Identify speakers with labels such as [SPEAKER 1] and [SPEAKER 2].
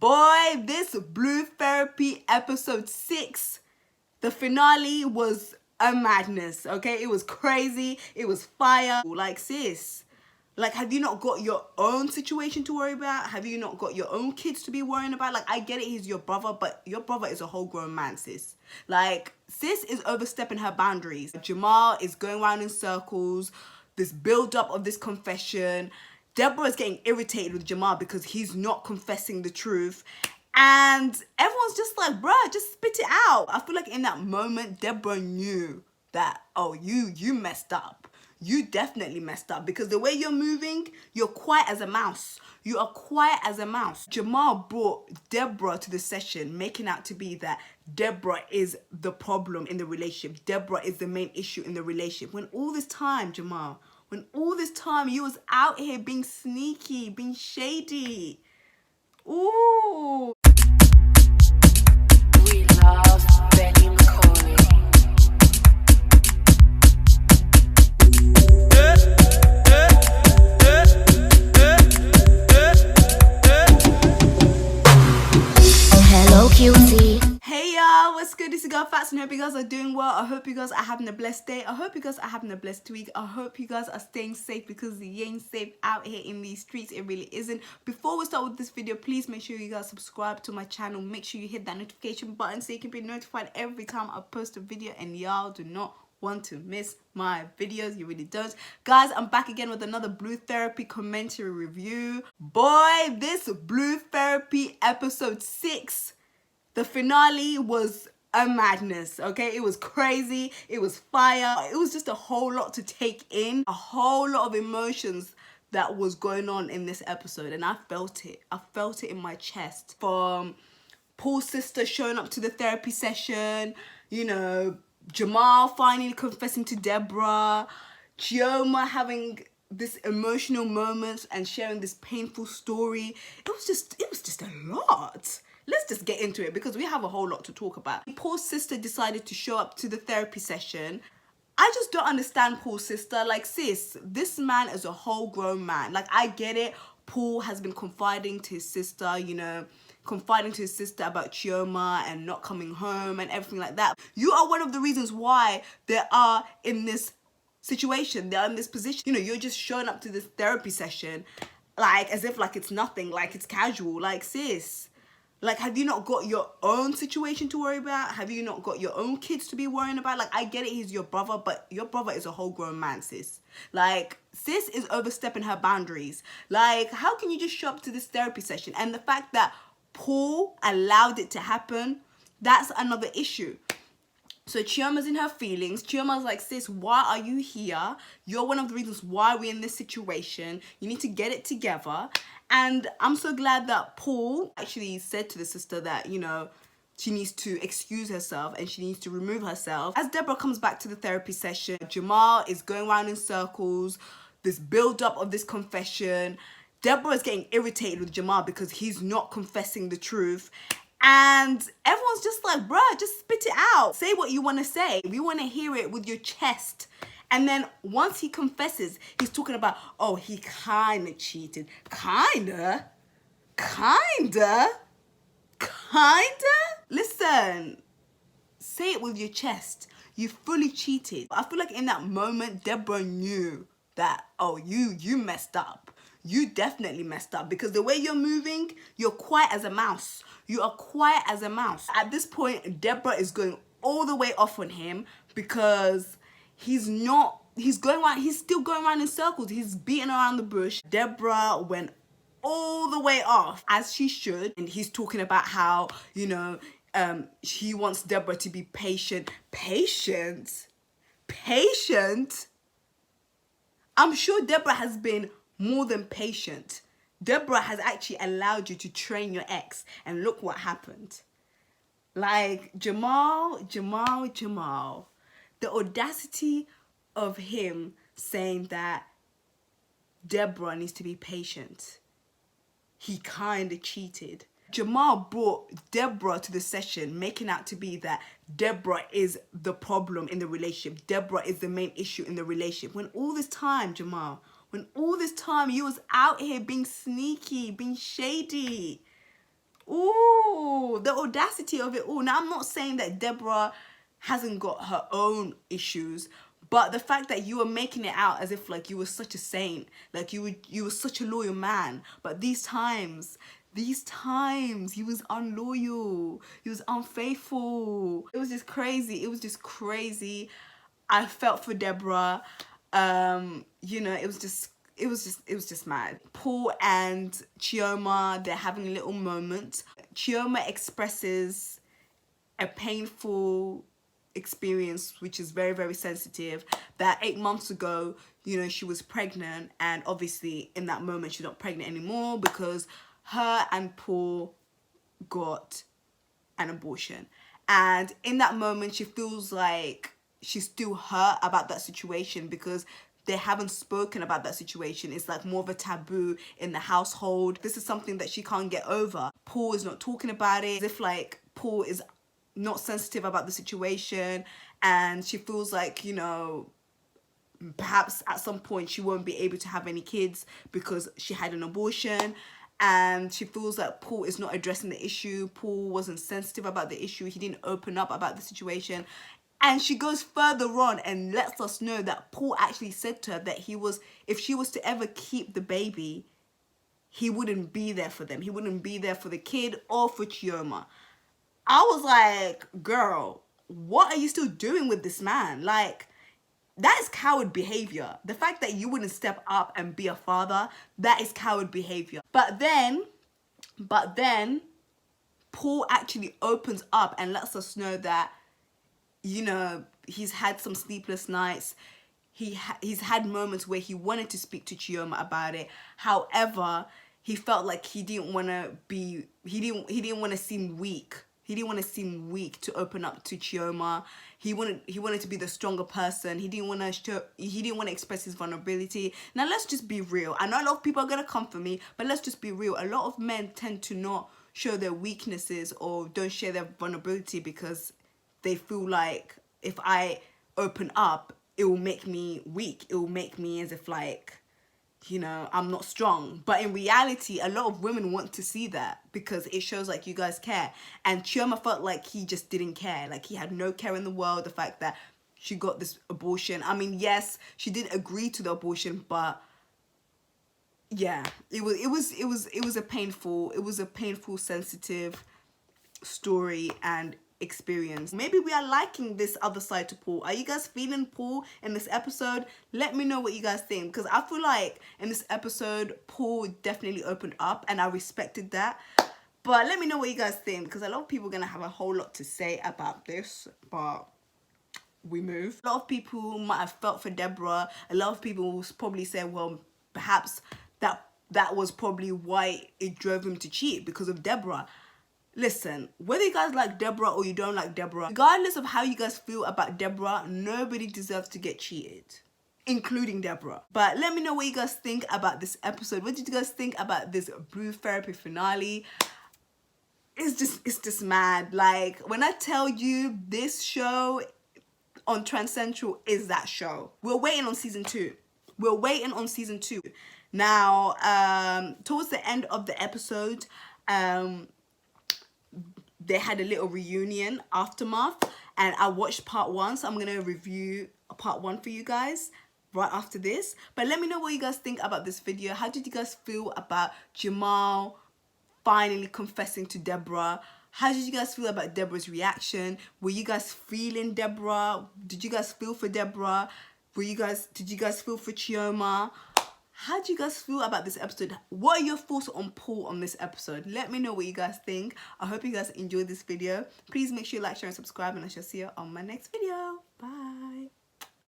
[SPEAKER 1] Boy, this Blue Therapy episode 6, the finale was a madness, okay? It was crazy, it was fire. Like, sis, like, have you not got your own situation to worry about? Have you not got your own kids to be worrying about? Like, I get it, he's your brother, but your brother is a whole grown man, sis. Like, sis is overstepping her boundaries. Jamal is going around in circles, this build up of this confession. Deborah is getting irritated with Jamal because he's not confessing the truth. And everyone's just like, bruh, just spit it out. I feel like in that moment, Deborah knew that, oh, you messed up. You definitely messed up because the way you're moving, you're quiet as a mouse. You are quiet as a mouse. Jamal brought Deborah to the session, making out to be that Deborah is the problem in the relationship. Deborah is the main issue in the relationship. When all this time, Jamal, when all this time you was out here being sneaky, being shady. Ooh.
[SPEAKER 2] We love Benny McCauley. Hello, cutie.
[SPEAKER 1] Hey y'all, what's good? It's your girl Fats and I hope you guys are doing well. I hope you guys are having a blessed day. I hope you guys are having a blessed week. I hope you guys are staying safe because you ain't safe out here in these streets. It really isn't. Before we start with this video, please make sure you guys subscribe to my channel. Make sure you hit that notification button so you can be notified every time I post a video, and y'all do not want to miss my videos. You really don't. Guys, I'm back again with another Blue Therapy commentary review. Boy, this Blue Therapy episode 6, the finale was a madness, okay? It was crazy, it was fire, it was just a whole lot to take in, a whole lot of emotions that was going on in this episode, and I felt it in my chest. From Paul's sister showing up to the therapy session, you know, Jamal finally confessing to Deborah, Chioma having this emotional moments and sharing this painful story. It was just a lot. Let's just get into it because we have a whole lot to talk about. Paul's sister decided to show up to the therapy session. I just don't understand Paul's sister. Like, sis, this man is a whole grown man. Like, I get it. Paul has been confiding to his sister, you know, confiding to his sister about Chioma and not coming home and everything like that. You are one of the reasons why they are in this situation. They're in this position. You know, you're just showing up to this therapy session like as if like it's nothing, like it's casual. Like, sis, like, have you not got your own situation to worry about? Have you not got your own kids to be worrying about? Like, I get it, he's your brother, but your brother is a whole grown man, sis. Like, sis is overstepping her boundaries. Like, how can you just show up to this therapy session? And the fact that Paul allowed it to happen, that's another issue. So Chioma's in her feelings. Chioma's like, sis, why are you here? You're one of the reasons why we're in this situation. You need to get it together. And I'm so glad that Paul actually said to the sister that, you know, she needs to excuse herself and she needs to remove herself. As Deborah comes back to the therapy session, Jamal is going around in circles, this build up of this confession. Deborah is getting irritated with Jamal because he's not confessing the truth. And everyone's just like, bruh, just spit it out. Say what you want to say. We want to hear it with your chest. And then once he confesses, he's talking about, oh, he kind of cheated. Kinda? Listen, say it with your chest. You fully cheated. I feel like in that moment, Deborah knew that, oh, you messed up. You definitely messed up because the way you're moving, you're quiet as a mouse. You are quiet as a mouse. At this point, Deborah is going all the way off on him because he's still going around in circles. He's beating around the bush. Deborah went all the way off, as she should. And he's talking about how, you know, he wants Deborah to be patient. Patient? I'm sure Deborah has been more than patient. Deborah has actually allowed you to train your ex, and look what happened. Like, Jamal, the audacity of him saying that Deborah needs to be patient. He kind of cheated. Jamal brought Deborah to the session, making out to be that Deborah is the problem in the relationship. Deborah is the main issue in the relationship. When all this time, Jamal, when all this time you was out here being sneaky, being shady. Ooh, the audacity of it all. Now, I'm not saying that Deborah hasn't got her own issues, but the fact that you were making it out as if like you were such a saint, like you were such a loyal man, but these times he was unloyal, he was unfaithful. It was just crazy. It was just crazy. I felt for Deborah. You know, it was just mad. Paul and Chioma, they're having a little moment. Chioma expresses a painful experience, which is very, very sensitive, that 8 months ago, you know, she was pregnant, and obviously in that moment she's not pregnant anymore because her and Paul got an abortion. And in that moment she feels like she's still hurt about that situation because they haven't spoken about that situation. It's like more of a taboo in the household. This is something that she can't get over. Paul is not talking about it, as if like Paul is not sensitive about the situation, and she feels like, you know, perhaps at some point she won't be able to have any kids because she had an abortion. And she feels like Paul is not addressing the issue. Paul wasn't sensitive about the issue. He didn't open up about the situation. And she goes further on and lets us know that Paul actually said to her that if she was to ever keep the baby, he wouldn't be there for them. He wouldn't be there for the kid or for Chioma. I was like, girl, what are you still doing with this man? Like, that is coward behavior. The fact that you wouldn't step up and be a father, that is coward behavior. But then, Paul actually opens up and lets us know that, you know, he's had some sleepless nights. He's had moments where he wanted to speak to Chioma about it. However, he felt like he didn't want to seem weak. He didn't want to seem weak to open up to Chioma. He wanted to be the stronger person. He didn't want to express his vulnerability. Now let's just be real. I know a lot of people are gonna come for me, but let's just be real. A lot of men tend to not show their weaknesses or don't share their vulnerability because they feel like if I open up, it will make me weak. It will make me as if like, you know, I'm not strong. But in reality, a lot of women want to see that because it shows like you guys care. And Chioma felt like he just didn't care. Like he had no care in the world. The fact that she got this abortion. I mean, yes, she did agree to the abortion, but yeah, it was a painful, sensitive story and experience. Maybe we are liking this other side to Paul. Are you guys feeling Paul in this episode? Let me know what you guys think, because I feel like in this episode Paul definitely opened up and I respected that. But let me know what you guys think, because a lot of people are gonna have a whole lot to say about this, but we move. A lot of people might have felt for Deborah. A lot of people will probably say, well, perhaps that was probably why it drove him to cheat, because of Deborah. Listen, whether you guys like Deborah or you don't like Deborah, regardless of how you guys feel about Deborah, nobody deserves to get cheated, including Deborah. But let me know what you guys think about this episode. What did you guys think about this Brew Therapy finale? It's just mad. Like, when I tell you this show on Trans Central is that show. We're waiting on season 2. We're waiting on season 2. Now, towards the end of the episode, they had a little reunion aftermath, and I watched part 1, so I'm gonna review part 1 for you guys right after this. But let me know what you guys think about this video. How did you guys feel about Jamel finally confessing to Deborah? How did you guys feel about Deborah's reaction? Were you guys feeling Deborah? Did you guys feel for Deborah? Did you guys feel for Chioma? How do you guys feel about this episode? What are your thoughts on Paul on this episode? Let me know what you guys think. I hope you guys enjoyed this video. Please make sure you like, share, and subscribe, and I shall see you on my next video. Bye.